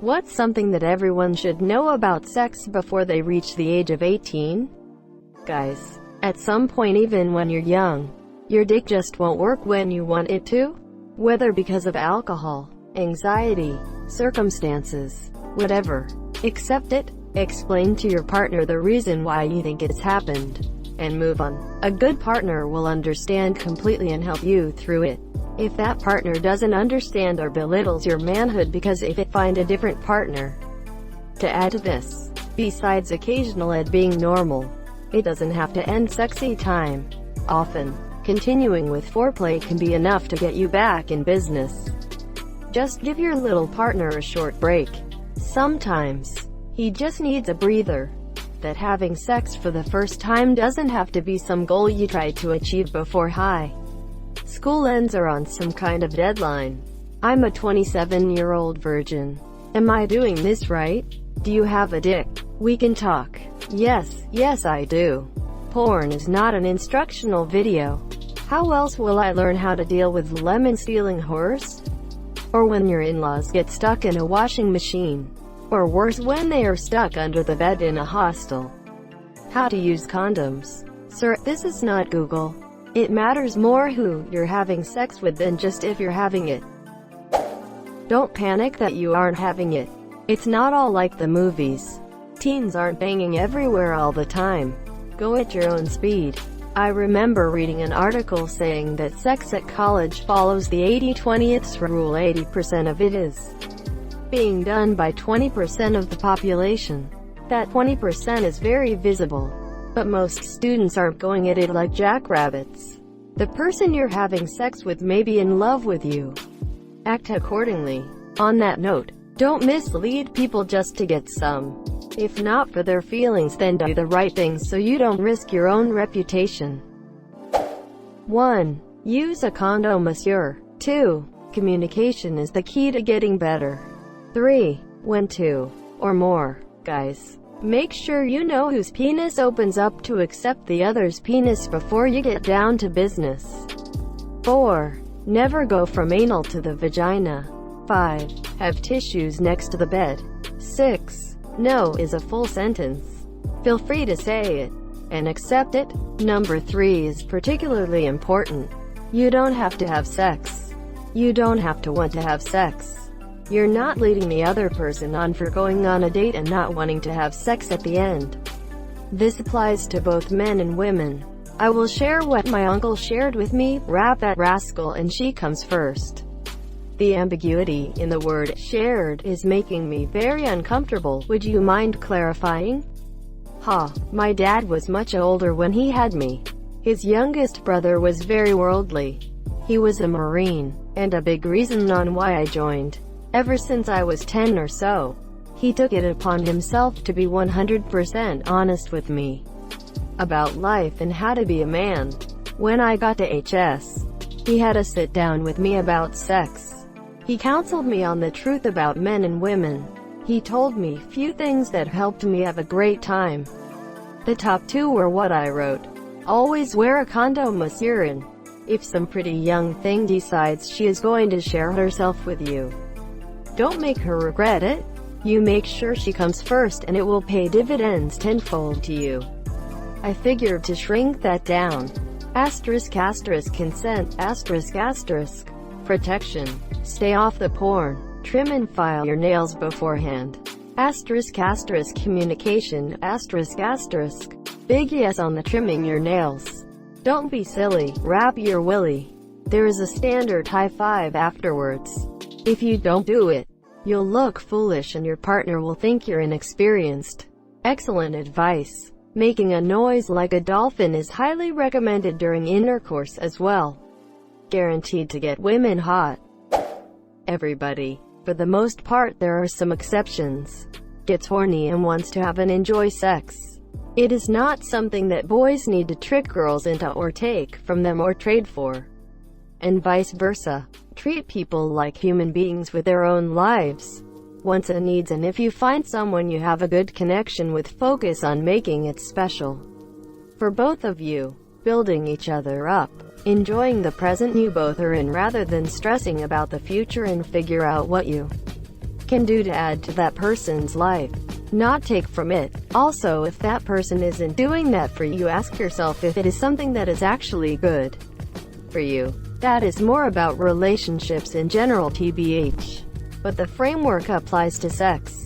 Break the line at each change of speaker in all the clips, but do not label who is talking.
What's something that everyone should know about sex before they reach the age of 18? Guys, at some point even when you're young, your dick just won't work when you want it to. Whether because of alcohol, anxiety, circumstances, whatever. Accept it, explain to your partner the reason why you think it's happened, and move on. A good partner will understand completely and help you through it. If that partner doesn't understand or belittles your manhood because if it find a different partner. To add to this, besides occasional and being normal, it doesn't have to end sexy time. Often, continuing with foreplay can be enough to get you back in business. Just give your little partner a short break. Sometimes, he just needs a breather. That having sex for the first time doesn't have to be some goal you try to achieve before high school ends or on some kind of deadline. I'm a 27-year-old virgin. Am I doing this right? Do you have a dick? We can talk. Yes, I do. Porn is not an instructional video. How else will I learn how to deal with lemon-stealing whores? Or when your in-laws get stuck in a washing machine? Or worse, when they are stuck under the bed in a hostel? How to use condoms? Sir, this is not Google. It matters more who you're having sex with than just if you're having it. Don't panic that you aren't having it. It's not all like the movies. Teens aren't banging everywhere all the time. Go at your own speed. I remember reading an article saying that sex at college follows the 80-20th rule. 80% of it is being done by 20% of the population. That 20% is very visible. But most students aren't going at it like jackrabbits. The person you're having sex with may be in love with you. Act accordingly. On that note, don't mislead people just to get some. If not for their feelings, then do the right thing so you don't risk your own reputation. 1. Use a condom, monsieur. 2. Communication is the key to getting better. 3. When two or more guys make sure you know whose penis opens up to accept the other's penis before you get down to business. 4. Never go from anal to the vagina. 5. Have tissues next to the bed. 6. No is a full sentence. Feel free to say it and accept it. Number 3 is particularly important. You don't have to have sex. You don't have to want to have sex. You're not leading the other person on for going on a date and not wanting to have sex at the end. This applies to both men and women. I will share what my uncle shared with me, rap that rascal and she comes first. The ambiguity in the word shared is making me very uncomfortable. Would you mind clarifying? My dad was much older when he had me. His youngest brother was very worldly. He was a Marine, and a big reason on why I joined. Ever since I was 10 or so, he took it upon himself to be 100% honest with me about life and how to be a man. When I got to HS, he had a sit down with me about sex. He counseled me on the truth about men and women. He told me few things that helped me have a great time. The top 2 were what I wrote. Always wear a condom, monsieur, and if some pretty young thing decides she is going to share herself with you, don't make her regret it. You make sure she comes first and it will pay dividends tenfold to you. I figured to shrink that down. Consent. Protection. Stay off the porn. Trim and file your nails beforehand. Communication. Big yes on the trimming your nails. Don't be silly. Wrap your willy. There is a standard high five afterwards. If you don't do it, you'll look foolish and your partner will think you're inexperienced. Excellent advice. Making a noise like a dolphin is highly recommended during intercourse as well. Guaranteed to get women hot. Everybody, for the most part, there are some exceptions, gets horny and wants to have and enjoy sex. It is not something that boys need to trick girls into or take from them or trade for. And vice versa. Treat people like human beings with their own lives, wants and needs, and if you find someone you have a good connection with, focus on making it special for both of you, building each other up, enjoying the present you both are in rather than stressing about the future, and figure out what you can do to add to that person's life, not take from it. Also, if that person isn't doing that for you, ask yourself if it is something that is actually good for you. That is more about relationships in general, tbh. But the framework applies to sex.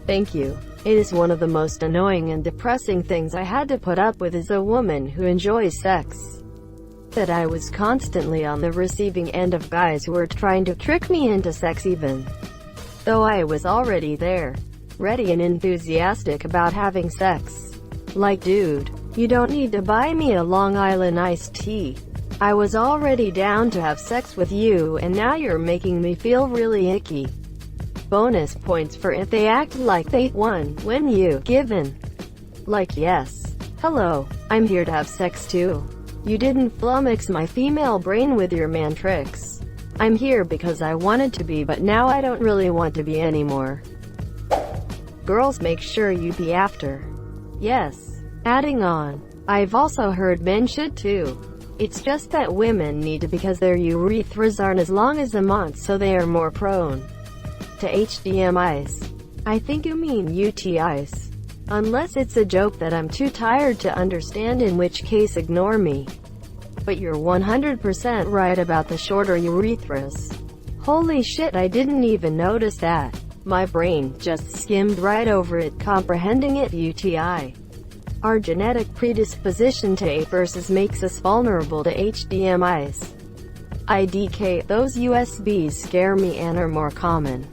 Thank you. It is one of the most annoying and depressing things I had to put up with as a woman who enjoys sex. That I was constantly on the receiving end of guys who were trying to trick me into sex, even though I was already there, ready and enthusiastic about having sex. Like, dude, you don't need to buy me a Long Island iced tea. I was already down to have sex with you, and now you're making me feel really icky. Bonus points for if they act like they won when you given. Like, yes. Hello, I'm here to have sex too. You didn't flummox my female brain with your man tricks. I'm here because I wanted to be, but now I don't really want to be anymore. Girls, make sure you be after. Yes. Adding on, I've also heard men should too. It's just that women need to because their urethras aren't as long as the months, so they are more prone to HDMIs. I think you mean UTIs. Unless it's a joke that I'm too tired to understand, in which case ignore me. But you're 100% right about the shorter urethras. Holy shit, I didn't even notice that. My brain just skimmed right over it, comprehending it. UTI. Our genetic predisposition to A versus makes us vulnerable to HDMIs. IDK, those USBs scare me and are more common.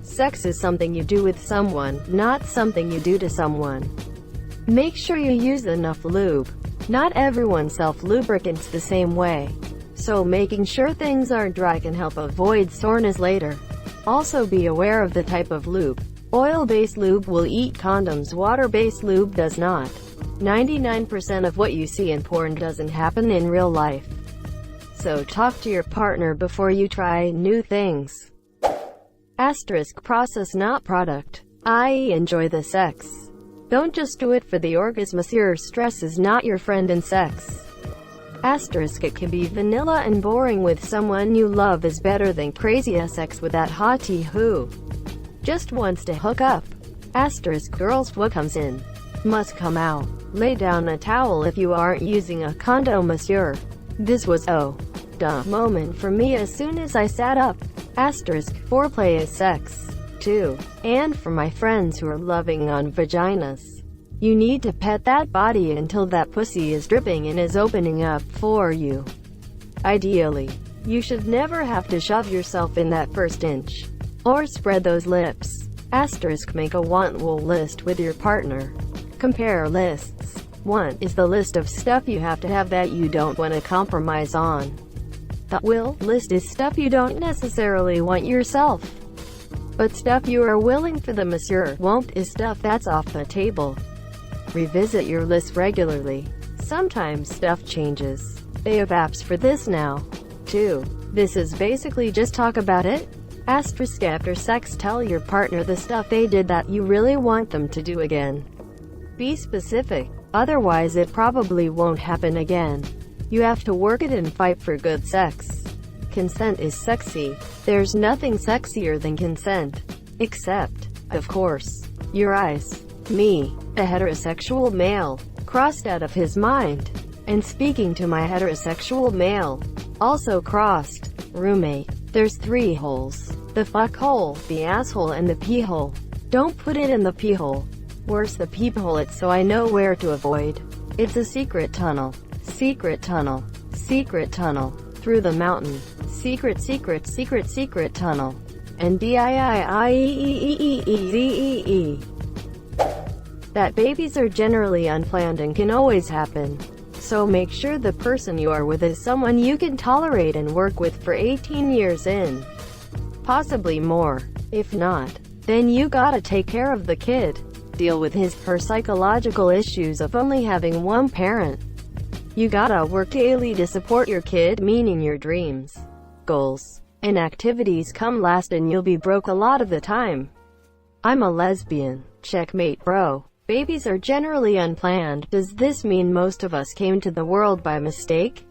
Sex is something you do with someone, not something you do to someone. Make sure you use enough lube. Not everyone self-lubricants the same way, so making sure things aren't dry can help avoid soreness later. Also be aware of the type of lube. Oil-based lube will eat condoms, water-based lube does not. 99% of what you see in porn doesn't happen in real life. So talk to your partner before you try new things. Asterisk, process not product. I enjoy the sex. Don't just do it for the orgasm. Your stress is not your friend in sex. Asterisk, it can be vanilla and boring with someone you love is better than crazy sex with that hottie who just wants to hook up. Asterisk, girls, what comes in must come out. Lay down a towel if you aren't using a condom, monsieur. This was duh moment for me as soon as I sat up. Asterisk, foreplay is sex, too. And for my friends who are loving on vaginas, you need to pet that body until that pussy is dripping and is opening up for you. Ideally, you should never have to shove yourself in that first inch. Or spread those lips. Asterisk, make a want-will list with your partner. Compare lists. Want is the list of stuff you have to have that you don't want to compromise on. The will list is stuff you don't necessarily want yourself, but stuff you are willing for the monsieur. Won't is stuff that's off the table. Revisit your list regularly. Sometimes stuff changes. They have apps for this now, too. This is basically just talk about it. Asterisk, after sex, tell your partner the stuff they did that you really want them to do again. Be specific, otherwise it probably won't happen again. You have to work it and fight for good sex. Consent is sexy. There's nothing sexier than consent. Except, of course, your eyes. Me, a heterosexual male, crossed out of his mind. And speaking to my heterosexual male, also crossed, roommate. There's 3 holes. The fuck hole, the asshole, and the pee hole. Don't put it in the pee hole. Worse, the peep hole, it so I know where to avoid. It's a secret tunnel. Secret tunnel. Secret tunnel. Through the mountain. Secret, secret, secret, secret tunnel. And DIIIEEEEEEEE. That babies are generally unplanned and can always happen. So make sure the person you are with is someone you can tolerate and work with for 18 years in. Possibly more. If not, then you gotta take care of the kid. Deal with her psychological issues of only having one parent. You gotta work daily to support your kid, meaning your dreams, goals, and activities come last, and you'll be broke a lot of the time. I'm a lesbian. Checkmate, bro. Babies are generally unplanned. Does this mean most of us came to the world by mistake?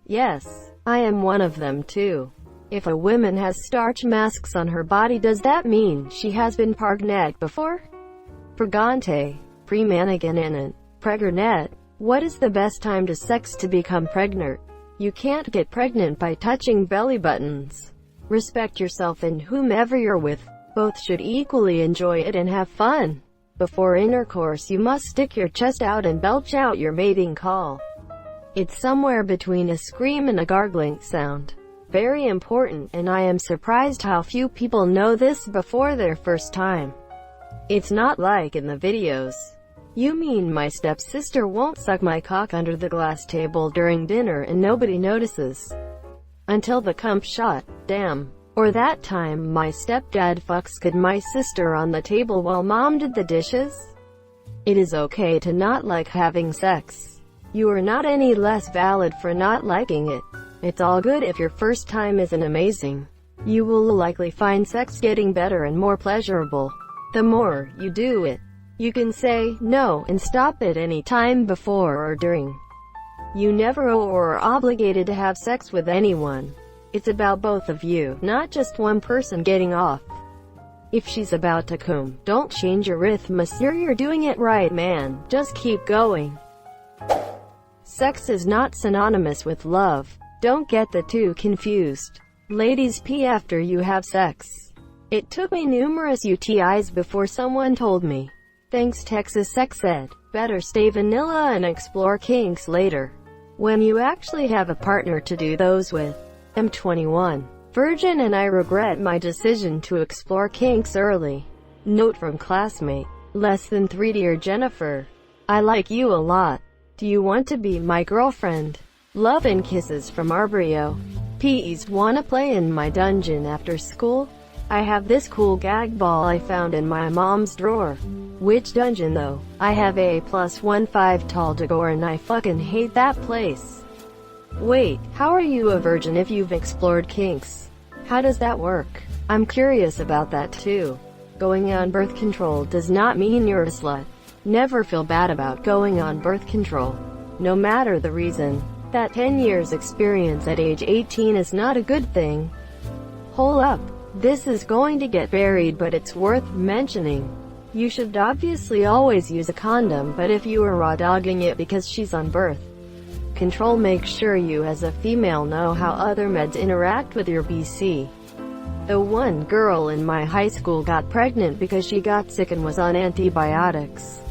Yes, I am one of them too. If a woman has starch masks on her body, does that mean she has been pregnant before? Pregante, premanigan, pregnant. What is the best time to sex to become pregnant? You can't get pregnant by touching belly buttons. Respect yourself and whomever you're with. Both should equally enjoy it and have fun. Before intercourse, you must stick your chest out and belch out your mating call. It's somewhere between a scream and a gargling sound. Very important, and I am surprised how few people know this before their first time. It's not like in the videos. You mean my stepsister won't suck my cock under the glass table during dinner and nobody notices? Until the cum shot, damn. Or that time my stepdad fucks my sister on the table while mom did the dishes? It is okay to not like having sex. You are not any less valid for not liking it. It's all good if your first time isn't amazing. You will likely find sex getting better and more pleasurable the more you do it. You can say no and stop at any time before or during. You never owe or are obligated to have sex with anyone. It's about both of you, not just one person getting off. If she's about to cum, don't change your rhythm, monsieur. You're doing it right, man. Just keep going. Sex is not synonymous with love. Don't get the two confused. Ladies pee after you have sex. It took me numerous UTIs before someone told me, thanks Texas sex ed, better stay vanilla and explore kinks later. When you actually have a partner to do those with. I'm 21, virgin, and I regret my decision to explore kinks early. Note from classmate. Less than 3. Dear Jennifer, I like you a lot. Do you want to be my girlfriend? Love and kisses from Arbrio. P.E.s, wanna play in my dungeon after school? I have this cool gag ball I found in my mom's drawer. Which dungeon though? I have a +15 tall Dagor and I fucking hate that place. Wait, how are you a virgin if you've explored kinks? How does that work? I'm curious about that too. Going on birth control does not mean you're a slut. Never feel bad about going on birth control, no matter the reason. That 10 years experience at age 18 is not a good thing. Hold up. This is going to get buried, but it's worth mentioning. You should obviously always use a condom, but if you are raw dogging it because she's on birth control, make sure you as a female know how other meds interact with your BC. The one girl in my high school got pregnant because she got sick and was on antibiotics.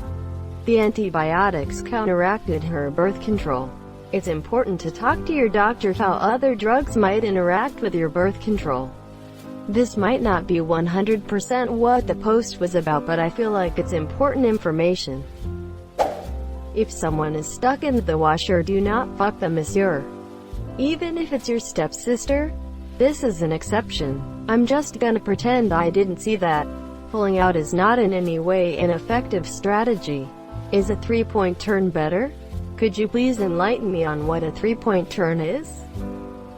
The antibiotics counteracted her birth control. It's important to talk to your doctor how other drugs might interact with your birth control. This might not be 100% what the post was about, but I feel like it's important information. If someone is stuck in the washer, do not fuck them, monsieur. Even if it's your stepsister? This is an exception. I'm just gonna pretend I didn't see that. Pulling out is not in any way an effective strategy. Is a 3-point turn better? Could you please enlighten me on what a 3-point turn is?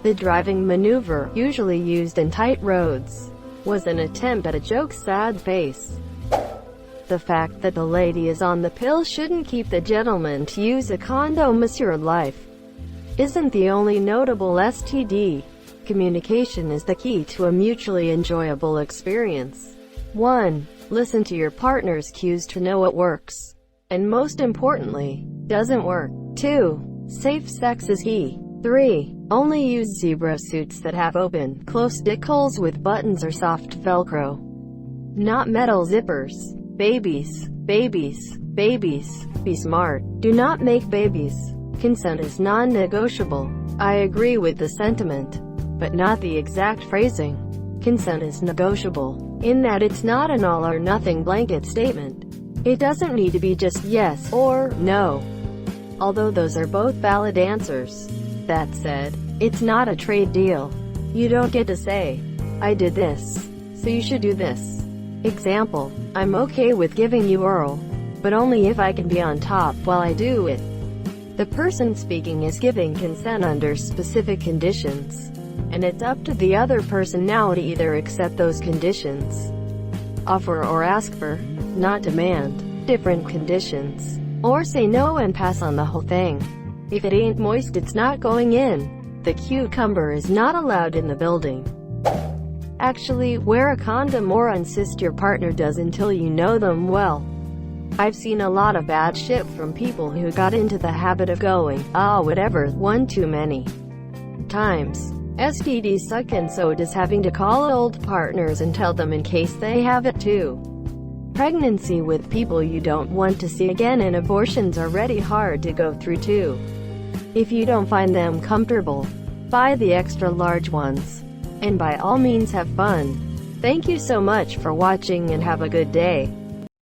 The driving maneuver, usually used in tight roads, was an attempt at a joke's sad face. The fact that the lady is on the pill shouldn't keep the gentleman to use a condom, monsieur. Life isn't the only notable STD. Communication is the key to a mutually enjoyable experience. 1. Listen to your partner's cues to know what works, and most importantly, doesn't work. 2. Safe sex is key. 3. Only use zebra suits that have open, close dick holes with buttons or soft Velcro. Not metal zippers. Babies. Babies. Babies. Be smart. Do not make babies. Consent is non-negotiable. I agree with the sentiment, but not the exact phrasing. Consent is negotiable, in that it's not an all-or-nothing blanket statement. It doesn't need to be just yes or no, although those are both valid answers. That said, it's not a trade deal. You don't get to say, I did this, so you should do this. Example, I'm okay with giving you oral, but only if I can be on top while I do it. The person speaking is giving consent under specific conditions, and it's up to the other person now to either accept those conditions, offer or ask for, not demand, different conditions, or say no and pass on the whole thing. If it ain't moist, it's not going in. The cucumber is not allowed in the building. Actually, wear a condom or insist your partner does until you know them well. I've seen a lot of bad shit from people who got into the habit of going, whatever, one too many times. STDs suck, and so does having to call old partners and tell them in case they have it too. Pregnancy with people you don't want to see again, and abortions are already hard to go through too. If you don't find them comfortable, buy the extra large ones. And by all means have fun. Thank you so much for watching and have a good day.